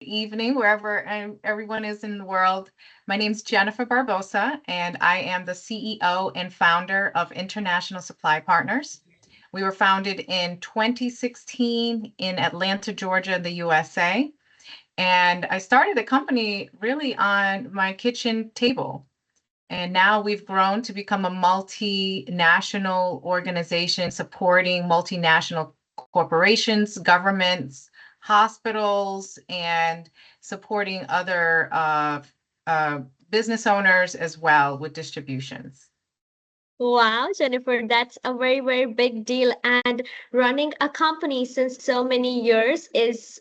evening, wherever everyone is in the world. My name is Jennifer Barbosa, and I am the CEO and founder of International Supply Partners. We were founded in 2016 in Atlanta, Georgia, the USA. And I started the company really on my kitchen table. And now we've grown to become a multinational organization supporting multinational corporations, governments, hospitals, and supporting other business owners as well with distributions. Wow, Jennifer, that's a very, very big deal. And running a company since so many years is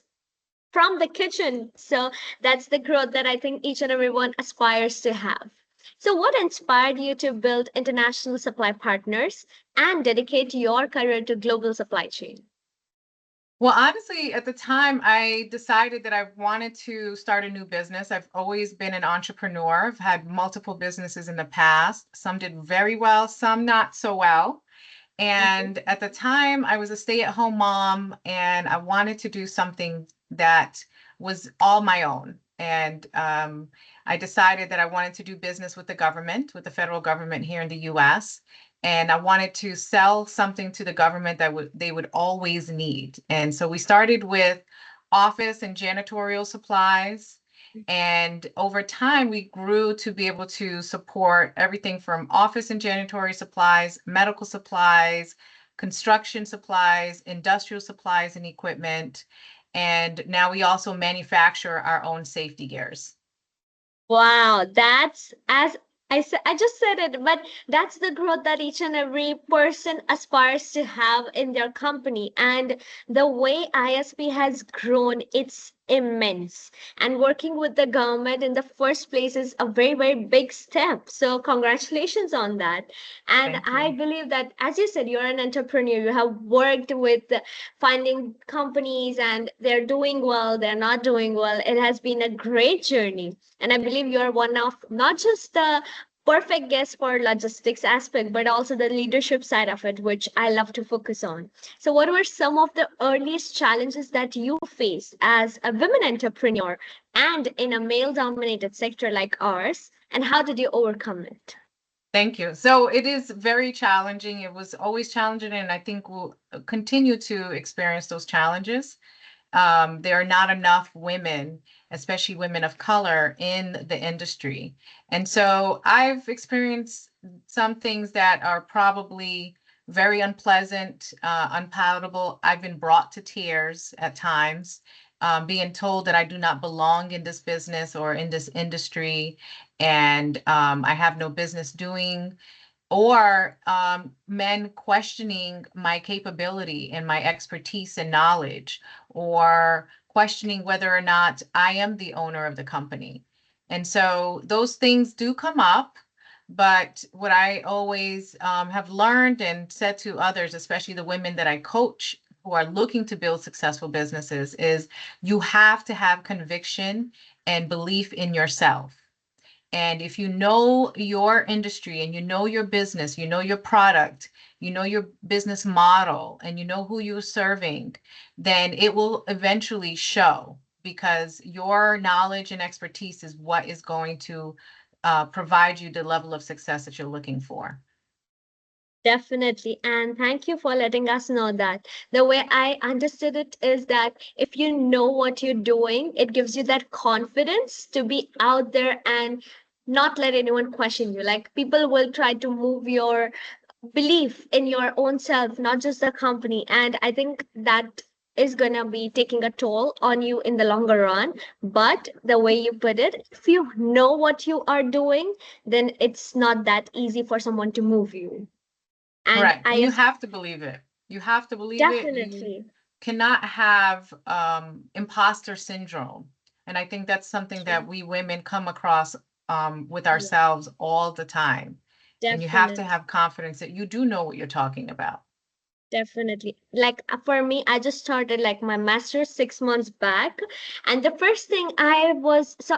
from the kitchen. So that's the growth that I think each and everyone aspires to have. So, what inspired you to build international supply partners and dedicate your career to global supply chain? Well, honestly, at the time, I decided that I wanted to start a new business. I've always been an entrepreneur. I've had multiple businesses in the past. Some did very well, some not so well. And at the time, I was a stay-at-home mom, and I wanted to do something that was all my own. And I decided that I wanted to do business with the government, with the federal government here in the US. And I wanted to sell something to the government that they would always need. And so we started with office and janitorial supplies. And over time, we grew to be able to support everything from office and janitorial supplies, medical supplies, construction supplies, industrial supplies and equipment. And now we also manufacture our own safety gears. Wow, that's as I said, I just said it, but that's the growth that each and every person aspires to have in their company. And the way ISP has grown, it's immense. And working with the government in the first place is a very, very big step. So congratulations on that. And Thank I you. believe that, as you said, you're an entrepreneur. You have worked with finding companies and they're doing well, they're not doing well. It has been a great journey. And I believe you're one of not just the perfect guest for logistics aspect, but also the leadership side of it, which I love to focus on. So, what were some of the earliest challenges that you faced as a women entrepreneur and in a male dominated sector like ours? And how did you overcome it? Thank you. So it is very challenging. It was always challenging, and I think we'll continue to experience those challenges. There are not enough women, especially women of color, in the industry. And so I've experienced some things that are probably very unpleasant, unpalatable. I've been brought to tears at times, being told that I do not belong in this business or in this industry, and I have no business doing, or men questioning my capability and my expertise and knowledge, or questioning whether or not I am the owner of the company. And so those things do come up. But what I always have learned and said to others, especially the women that I coach who are looking to build successful businesses, is you have to have conviction and belief in yourself. And if you know your industry and you know your business, you know your product, you know your business model, and you know who you're serving, then it will eventually show, because your knowledge and expertise is what is going to provide you the level of success that you're looking for. Definitely. And thank you for letting us know that. The way I understood it is that if you know what you're doing, it gives you that confidence to be out there and not let anyone question you. Like people will try to move your belief in your own self, not just the company. And I think that is going to be taking a toll on you in the longer run. But the way you put it, if you know what you are doing, then it's not that easy for someone to move you. And Correct. And I you have to believe it. You have to believe it. You definitely cannot have imposter syndrome. And I think that's something that true. we women come across with Yeah, ourselves all the time. And you have to definitely. have confidence that you do know what you're talking about. Definitely. Like for me, I just started like my master's 6 months back, and the first thing I was so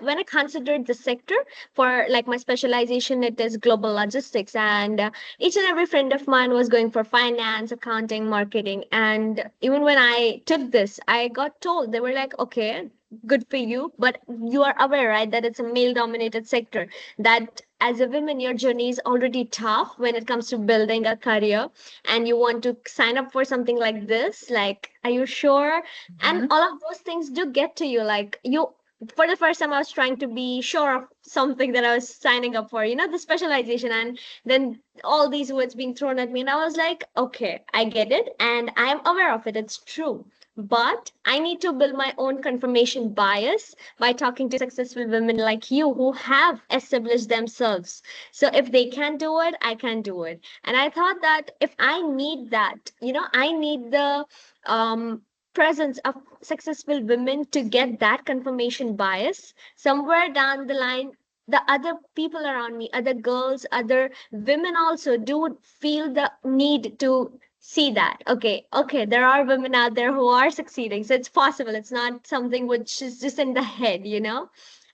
when I considered the sector for like my specialization, it is global logistics, and each and every friend of mine was going for finance, accounting, marketing, and even when I took this, I got told they were like, okay, good for you, but you are aware, right, that it's a male-dominated sector. That as a woman, your journey is already tough when it comes to building a career and you want to sign up for something like this, like, are you sure? And Mhm. all of those things do get to you. Like, you, for the first time, I was trying to be sure of something that I was signing up for, the specialization, and then all these words being thrown at me, and I was like, okay, I get it, and I am aware of it, it's true. But I need to build my own confirmation bias by talking to successful women like you who have established themselves. So if they can do it, I can do it. And I thought that if I need that, I need the um, presence of successful women to get that confirmation bias. Somewhere down the line, the other people around me, other girls, other women also do feel the need to see that. Okay, okay, there are women out there who are succeeding. So it's possible. It's not something which is just in the head.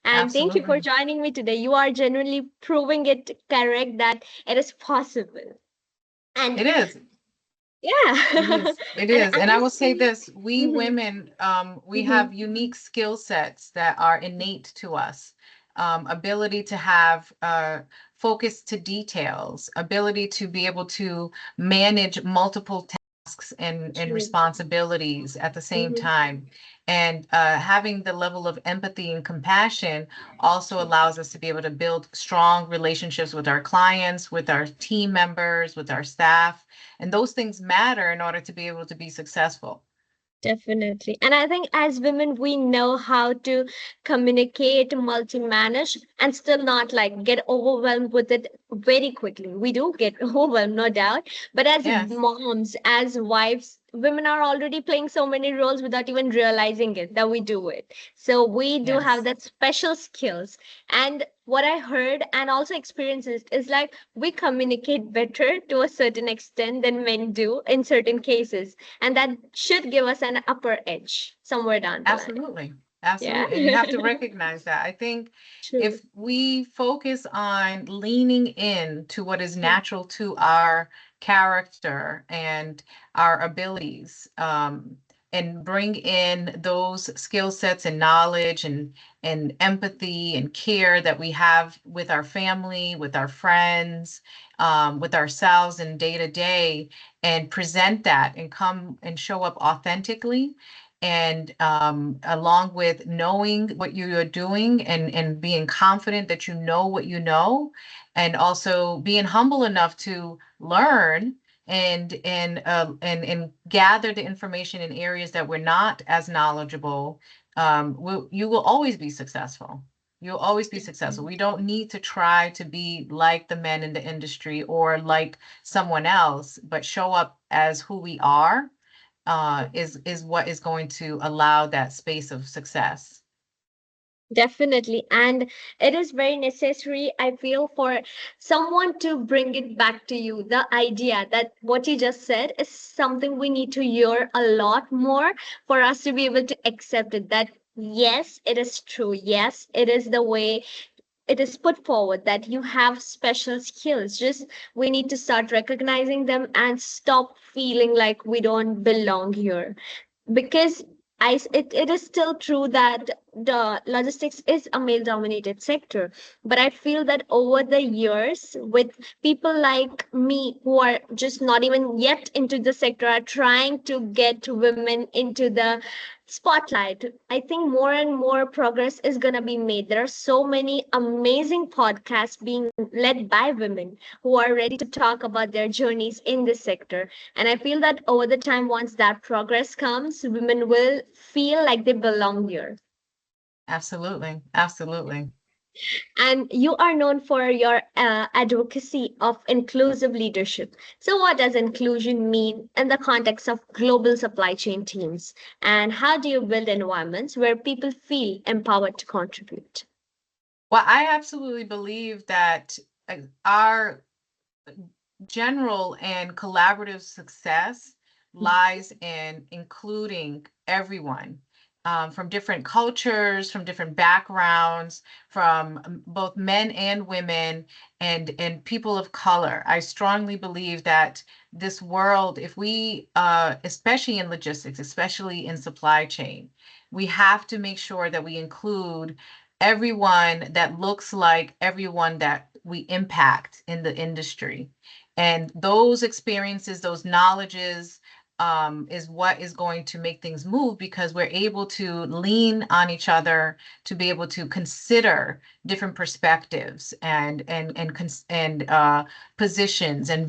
And thank you for Absolutely. joining me today. You are genuinely proving it correct that it is possible. And It is. It yeah, is. It and is. I And I will say see. this, we Mhm, women, we mhm, have unique skill sets that are innate to us. Ability to have focus to details, ability to be able to manage multiple tasks and true. responsibilities at the same Mhm, time. And having the level of empathy and compassion also allows us to be able to build strong relationships with our clients, with our team members, with our staff, and those things matter in order to be able to be successful. definitely. And I think as women, we know how to communicate, multi-manage, and still not like get overwhelmed with it very quickly. We do get overwhelmed, no doubt. But as Yes, moms, as wives, women are already playing so many roles without even realizing it that we do it. So we do have yes, that special skills. And what I heard and also experiences is like we communicate better to a certain extent than men do in certain cases, and that should give us an upper edge somewhere down the line. absolutely. Yeah. Absolutely. And you have to recognize that. I think True. if we focus on leaning in to what is natural to our character and our abilities, and bring in those skill sets and knowledge and empathy and care that we have with our family, with our friends, with ourselves and day to day, and present that and come and show up authentically, and along with knowing what you are doing and being confident that you know what you know, and also being humble enough to learn and gather the information in areas that we're not as knowledgeable, you will always be successful. You'll always be successful. We don't need to try to be like the men in the industry or like someone else, but show up as who we are, is what is going to allow that space of success. Definitely. And it is very necessary, I feel, for someone to bring it back to you. The idea that what you just said is something we need to hear a lot more for us to be able to accept it. That yes, it is true. Yes, it is the way it is put forward that you have special skills. Just we need to start recognizing them and stop feeling like we don't belong here, because it is still true that the logistics is a male dominated sector, but I feel that over the years, with people like me who are just not even yet into the sector are trying to get women into the spotlight, I think more and more progress is going to be made. There are so many amazing podcasts being led by women who are ready to talk about their journeys in this sector, and I feel that over the time, once that progress comes, women will feel like they belong here. Absolutely. Absolutely. And you are known for your advocacy of inclusive leadership. So, what does inclusion mean in the context of global supply chain teams? And how do you build environments where people feel empowered to contribute? Well, I absolutely believe that our general and collaborative success lies in including everyone, from different cultures, from different backgrounds, from both men and women, and people of color. I strongly believe that this world, if we, especially in logistics, especially in supply chain, we have to make sure that we include everyone that looks like everyone that we impact in the industry. And those experiences, those knowledges, is what is going to make things move, because we're able to lean on each other to be able to consider different perspectives and positions and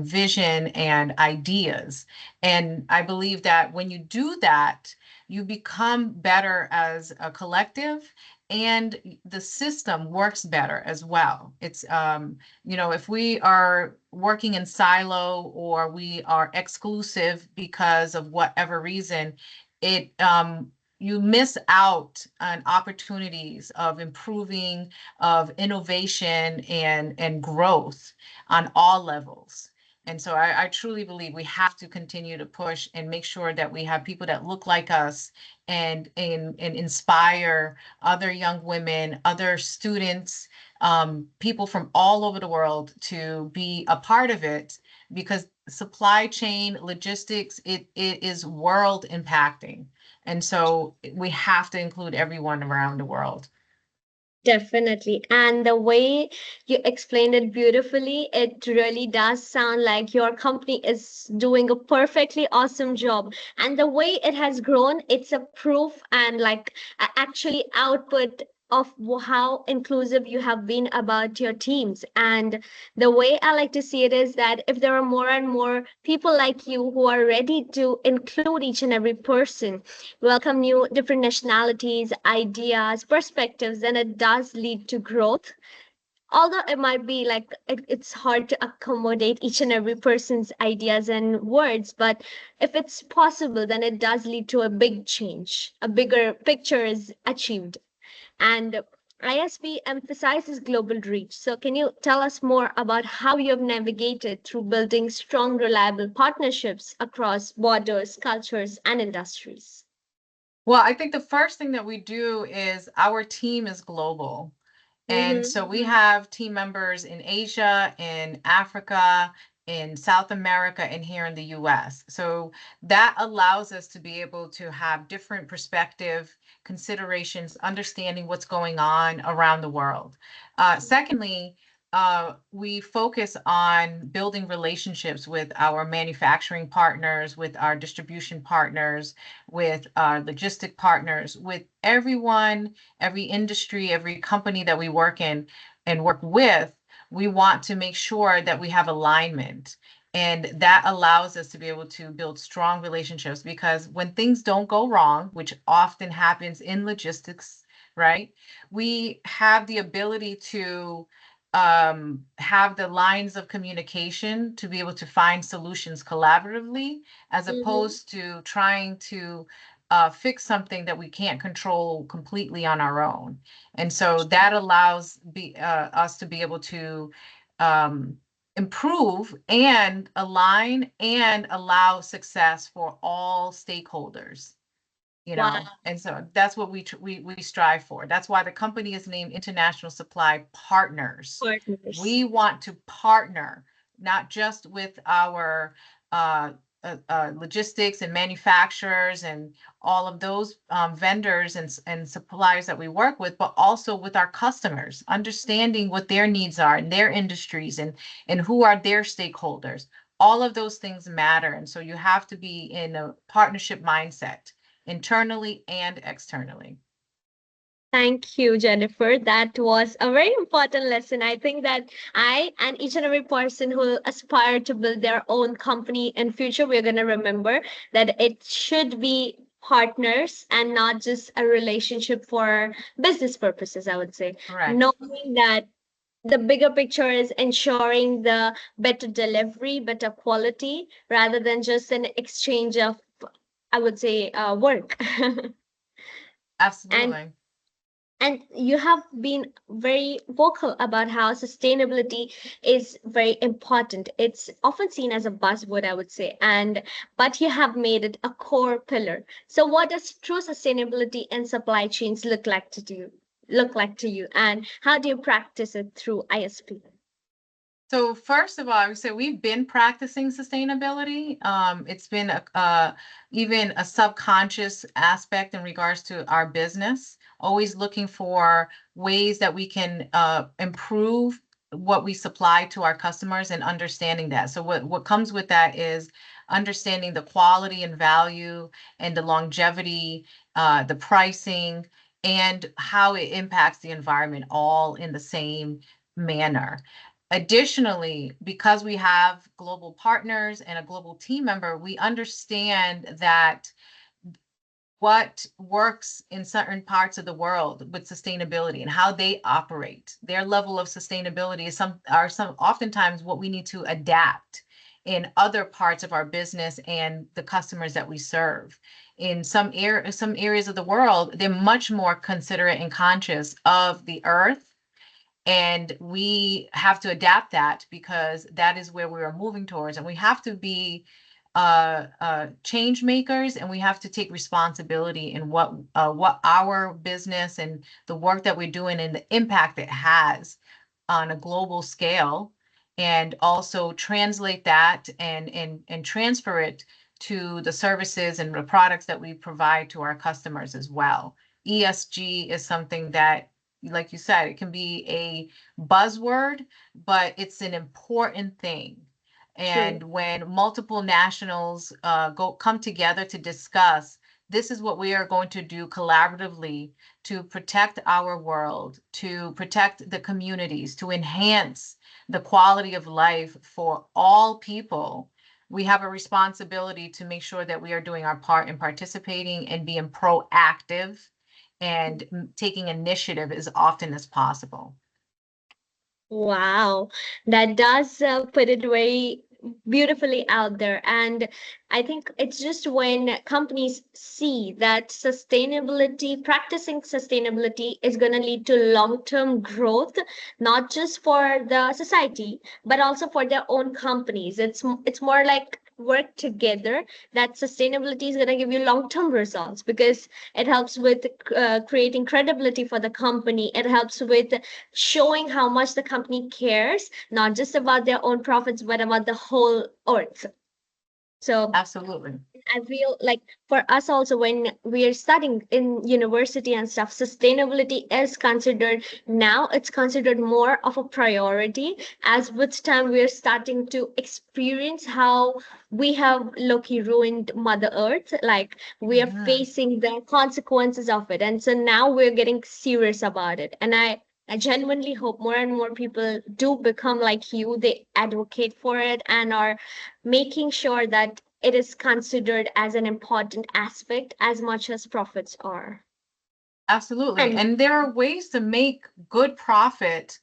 vision and ideas. And I believe that when you do that, you become better as a collective, and the system works better as well. It's if we are working in silo or we are exclusive because of whatever reason, it you miss out on opportunities of improving, of innovation and growth on all levels. And so I truly believe we have to continue to push and make sure that we have people that look like us and inspire other young women, other students, people from all over the world to be a part of it, because supply chain logistics, it is world impacting. And so we have to include everyone around the world. Definitely. And the way you explained it beautifully, it really does sound like your company is doing a perfectly awesome job. And the way it has grown, it's a proof and like actually output of how inclusive you have been about your teams. And the way I like to see it is that if there are more and more people like you who are ready to include each and every person, welcome new different nationalities, ideas, perspectives, then it does lead to growth. Although it might be like it's hard to accommodate each and every person's ideas and words, but if it's possible, then it does lead to a big change. A bigger picture is achieved. And ISP emphasizes global reach. So, can you tell us more about how you have navigated through building strong, reliable partnerships across borders, cultures, and industries? Well, I think the first thing that we do is our team is global. And Mm-hmm. so we have team members in Asia, in Africa, in South America, and here in the US. So that allows us to be able to have different perspective, considerations, understanding what's going on around the world. Secondly, we focus on building relationships with our manufacturing partners, with our distribution partners, with our logistic partners, with everyone, every industry, every company that we work in and work with. We want to make sure that we have alignment. And that allows us to be able to build strong relationships, because when things don't go wrong, which often happens in logistics, right? We have the ability to have the lines of communication to be able to find solutions collaboratively, as Mm-hmm. opposed to trying to fix something that we can't control completely on our own. And so that allows us to be able to um, improve and align and allow success for all stakeholders. Wow. And so that's what we strive for. That's why the company is named International Supply Partners. Partners. We want to partner not just with our uh, logistics and manufacturers and all of those vendors and suppliers that we work with, but also with our customers, understanding what their needs are in their industries and who are their stakeholders. All of those things matter, and so you have to be in a partnership mindset, internally and externally. Thank you, Jennifer. That was a very important lesson. I think that I and each and every person who aspire to build their own company in future, we're going to remember that it should be partners and not just a relationship for business purposes, I would say. Correct. Knowing that the bigger picture is ensuring the better delivery, better quality, rather than just an exchange of, I would say, work. And Absolutely. And you have been very vocal about how sustainability is very important. It's often seen as a buzzword, I would say, and but you have made it a core pillar. So what does true sustainability in supply chains look like to you, and how do you practice it through ISP? So first of all, I would say we've been practicing sustainability. It's been even a subconscious aspect in regards to our business, always looking for ways that we can improve what we supply to our customers and understanding that. So what comes with that is understanding the quality and value and the longevity, the pricing, and how it impacts the environment all in the same manner. Additionally, because we have global partners and a global team member, we understand that what works in certain parts of the world with sustainability and how they operate, their level of sustainability is some oftentimes what we need to adapt in other parts of our business and the customers that we serve. In some areas of the world, they're much more considerate and conscious of the earth, and we have to adapt that because that is where we are moving towards, and we have to be change makers, and we have to take responsibility in what our business and the work that we're doing and the impact it has on a global scale, and also translate that and transfer it to the services and the products that we provide to our customers as well. ESG is something that, like you said, it can be a buzzword, but it's an important thing. And True. when multiple nationals come together to discuss, this is what we are going to do collaboratively to protect our world, to protect the communities, to enhance the quality of life for all people, we have a responsibility to make sure that we are doing our part in participating and being proactive and taking initiative as often as possible. Wow, that does put it very beautifully out there. And I think it's just when companies see that practicing sustainability is going to lead to long-term growth, not just for the society, but also for their own companies. It's more like work together, that sustainability is going to give you long-term results because it helps with creating credibility for the company. It helps with showing how much the company cares, not just about their own profits, but about the whole earth. So Absolutely. I feel like for us also, when we are studying in university and stuff, sustainability is considered now, it's considered more of a priority, as with time we are starting to experience how we have low-key ruined Mother Earth. Like we are Mhm. facing the consequences of it. And so now we're getting serious about it. And I genuinely hope more and more people do become like you. They advocate for it and are making sure that it is considered as an important aspect as much as profits are. Absolutely. And And there are ways to make good profit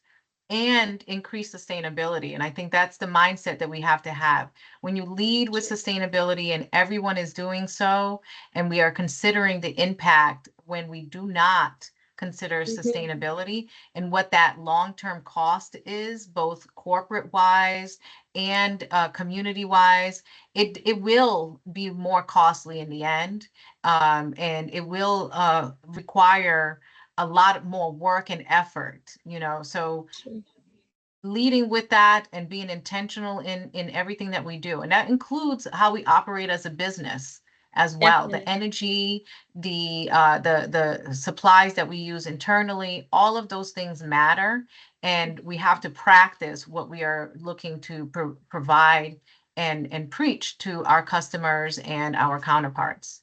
and increase sustainability. And I think that's the mindset that we have to have. When you lead with sustainability and everyone is doing so, and we are considering the impact when we do not consider mhm, sustainability and what that long-term cost is, both corporate wise and community wise, it will be more costly in the end. And it will require a lot more work and effort, so sure, leading with that and being intentional in everything that we do, and that includes how we operate as a business as well, the definitely. energy, the supplies that we use internally, all of those things matter, and we have to practice what we are looking to provide and preach to our customers and our counterparts.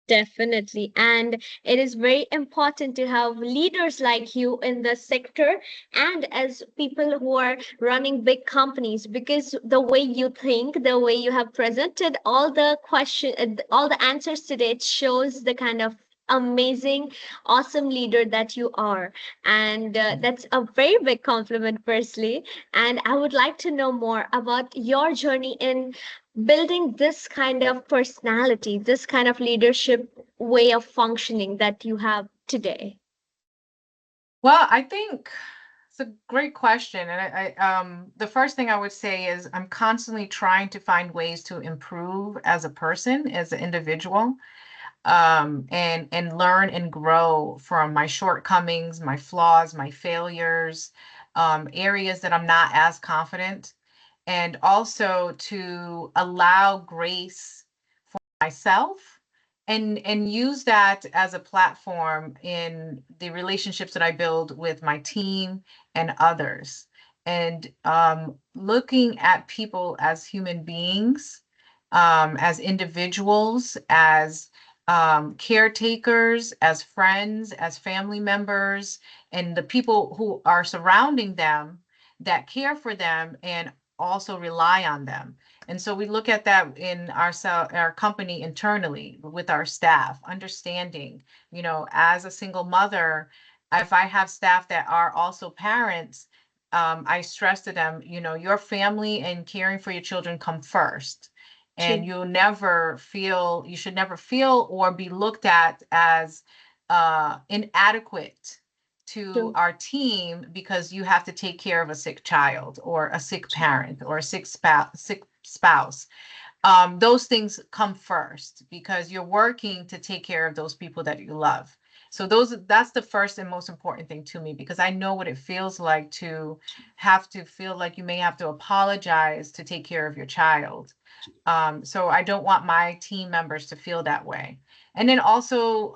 Definitely. And it is very important to have leaders like you in the sector and as people who are running big companies, because the way you think, the way you have presented all the answers today, it shows the kind of amazing, awesome leader that you are. And that's a very big compliment, firstly. And I would like to know more about your journey in building this kind of personality, this kind of leadership way of functioning that you have today. Well, I think it's a great question. And the first thing I would say is I'm constantly trying to find ways to improve as a person, as an individual, and learn and grow from my shortcomings, my flaws, my failures, areas that I'm not as confident, and also to allow grace myself and use that as a platform in the relationships that I build with my team and others. And looking at people as human beings, as individuals, as caretakers, as friends, as family members, and the people who are surrounding them that care for them and also rely on them. And so we look at that in our company internally with our staff, understanding, as a single mother, if I have staff that are also parents, I stress to them, your family and caring for your children come first. And True, you should never feel or be looked at as inadequate to true, our team because you have to take care of a sick child or a sick true, parent or a sick spouse. Those things come first because you're working to take care of those people that you love. So that's the first and most important thing to me because I know what it feels like to have to feel like you may have to apologize to take care of your child. So I don't want my team members to feel that way. And then also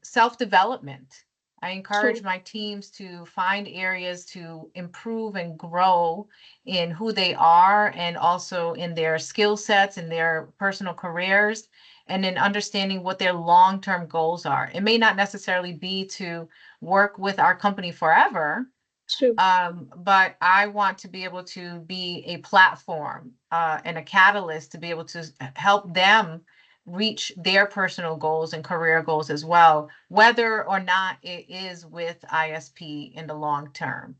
self-development. I encourage true, my teams to find areas to improve and grow in who they are and also in their skill sets and their personal careers, and then understanding what their long-term goals are. It may not necessarily be to work with our company forever, true. but I want to be able to be a platform and a catalyst to be able to help them reach their personal goals and career goals as well, whether or not it is with ISP in the long term.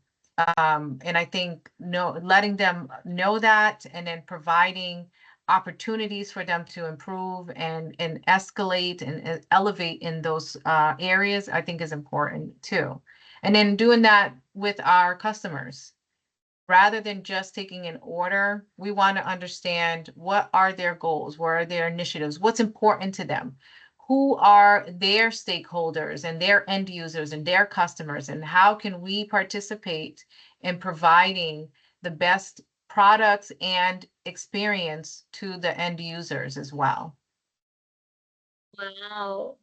And I think letting them know that and then providing opportunities for them to improve and escalate and elevate in those areas, I think is important too. And then doing that with our customers. Rather than just taking an order, we want to understand what are their goals, what are their initiatives, what's important to them, who are their stakeholders and their end users and their customers, and how can we participate in providing the best products and experience to the end users as well. Wow.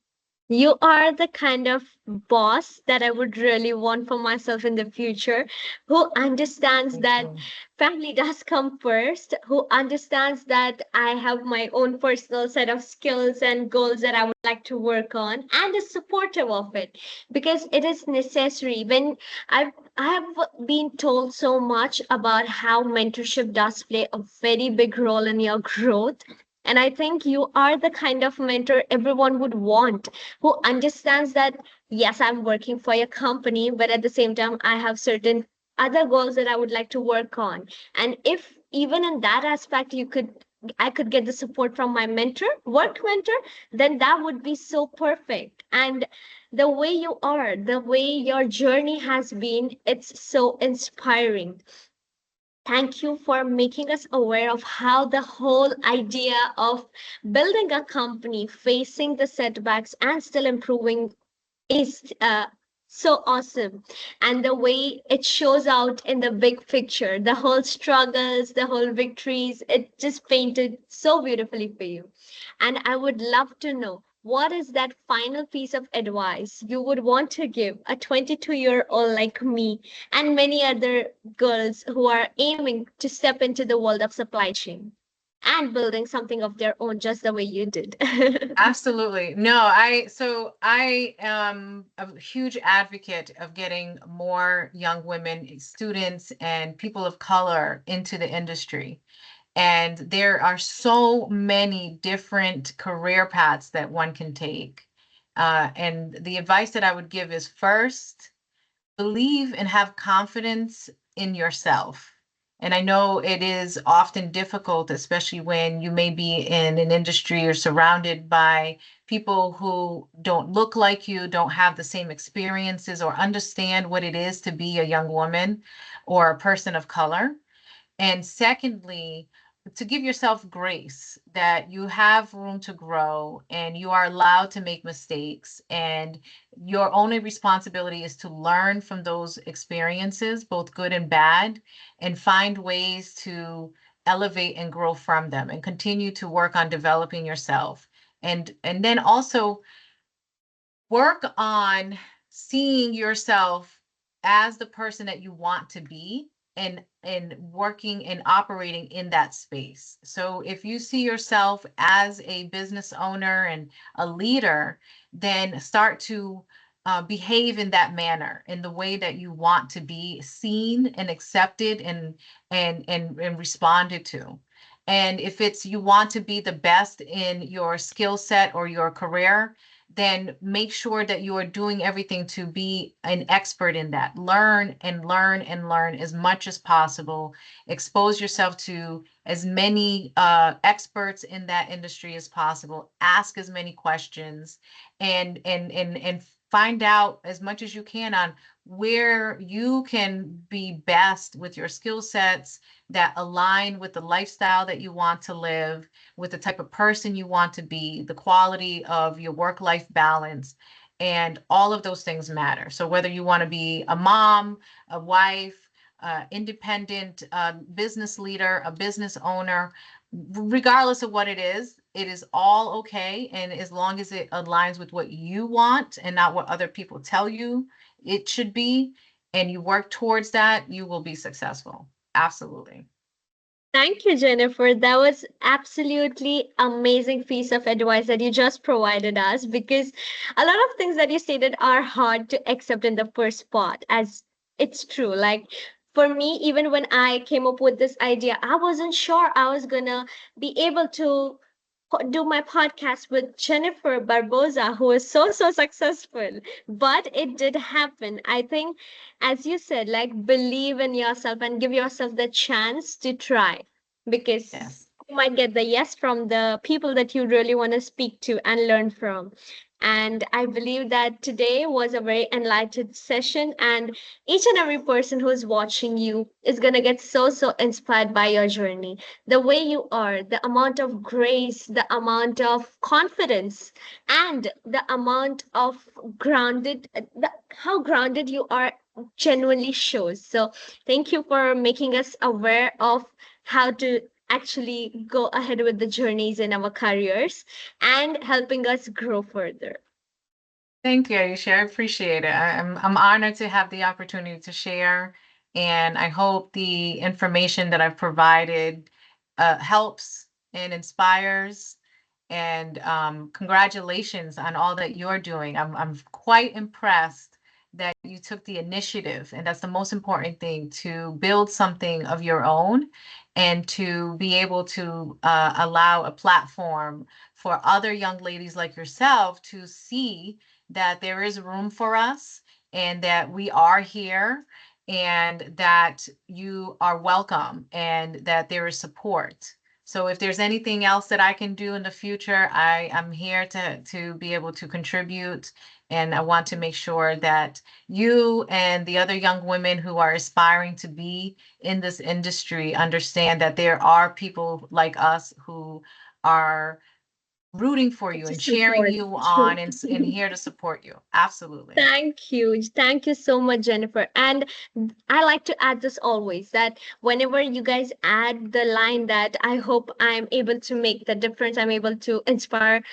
You are the kind of boss that I would really want for myself in the future, who understands Thank that you. family does come first, who understands that I have my own personal set of skills and goals that I would like to work on, and is supportive of it because it is necessary. When I have been told so much about how mentorship does play a very big role in your growth. And I think you are the kind of mentor everyone would want, who understands that yes, I'm working for your company, but at the same time I have certain other goals that I would like to work on. And if even in that aspect I could get the support from my work mentor, then that would be so perfect. And the way you are, the way your journey has been, it's so inspiring. Thank you for making us aware of how the whole idea of building a company, facing the setbacks, and still improving is so awesome. And the way it shows out in the big picture, the whole struggles, the whole victories, it just painted so beautifully for you. And I would love to know, what is that final piece of advice you would want to give a 22-year-old like me and many other girls who are aiming to step into the world of supply chain and building something of their own just the way you did? Absolutely. No, I am a huge advocate of getting more young women, students, and people of color into the industry. And there are so many different career paths that one can take. And the advice that I would give is first, believe and have confidence in yourself. And I know it is often difficult, especially when you may be in an industry or surrounded by people who don't look like you, don't have the same experiences, or understand what it is to be a young woman or a person of color. And secondly, to give yourself grace that you have room to grow and you are allowed to make mistakes. And your only responsibility is to learn from those experiences, both good and bad, and find ways to elevate and grow from them and continue to work on developing yourself. And then also work on seeing yourself as the person that you want to be, and working and operating in that space. So if you see yourself as a business owner and a leader, then start to behave in that manner, in the way that you want to be seen and accepted and responded to. And if it's you want to be the best in your skill set or your career, then make sure that you are doing everything to be an expert in that. Learn and learn and learn as much as possible. Expose yourself to as many experts in that industry as possible. Ask as many questions, and find out as much as you can on where you can be best with your skill sets that align with the lifestyle that you want to live, with the type of person you want to be, the quality of your work-life balance, and all of those things matter. So whether you want to be a mom, a wife, independent business leader, a business owner, regardless of what it is all okay. And as long as it aligns with what you want and not what other people tell you it should be, and you work towards that, you will be successful. Absolutely. Thank you, Jennifer. That was absolutely amazing piece of advice that you just provided us, because a lot of things that you stated are hard to accept in the first part, as it's true. Like for me, even when I came up with this idea, I wasn't sure I was gonna be able to do my podcast with Jennifer Barbosa, who is so successful. But it did happen. I think, as you said, like believe in yourself and give yourself the chance to try, because Yes. you might get the yes from the people that you really want to speak to and learn from. And I believe that today was a very enlightened session, and each and every person who is watching you is going to get so inspired by your journey, the way you are, the amount of grace, the amount of confidence, and the amount of how grounded you are genuinely shows. So, thank you for making us aware of how to actually go ahead with the journeys in our careers and helping us grow further. Thank you, Aisha. I appreciate it. I'm honored to have the opportunity to share, and I hope the information that I've provided helps and inspires. And congratulations on all that you're doing. I'm quite impressed that you took the initiative, and that's the most important thing, to build something of your own and to be able to allow a platform for other young ladies like yourself to see that there is room for us and that we are here and that you are welcome and that there is support. So if there's anything else that I can do in the future, I am here to be able to contribute. And I want to make sure that you and the other young women who are aspiring to be in this industry understand that there are people like us who are rooting for you To and cheering support. you on, and here to support you. Absolutely. Thank you. Thank you so much, Jennifer. And I like to add this always, that whenever you guys add the line that I hope I'm able to make the difference, I'm able to inspire,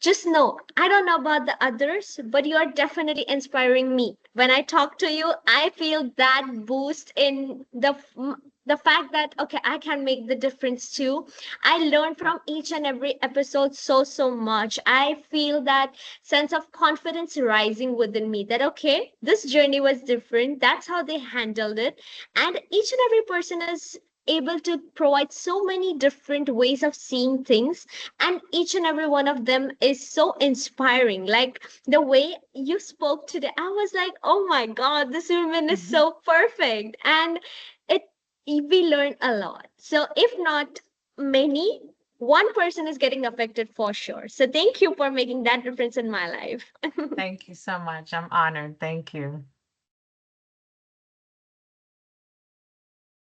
just know I don't know about the others, but you are definitely inspiring me. When I talk to you, I feel that boost in the fact that okay, I can make the difference too. I learn from each and every episode so much. I feel that sense of confidence rising within me, that okay, this journey was different, that's how they handled it. And each and every person is able to provide so many different ways of seeing things, and each and every one of them is so inspiring. Like the way you spoke today, I was like, oh my god, this woman is Mhm. so perfect. And it we learn a lot. So if not many, one person is getting affected for sure. So thank you for making that difference in my life. Thank you so much. I'm honored. Thank you.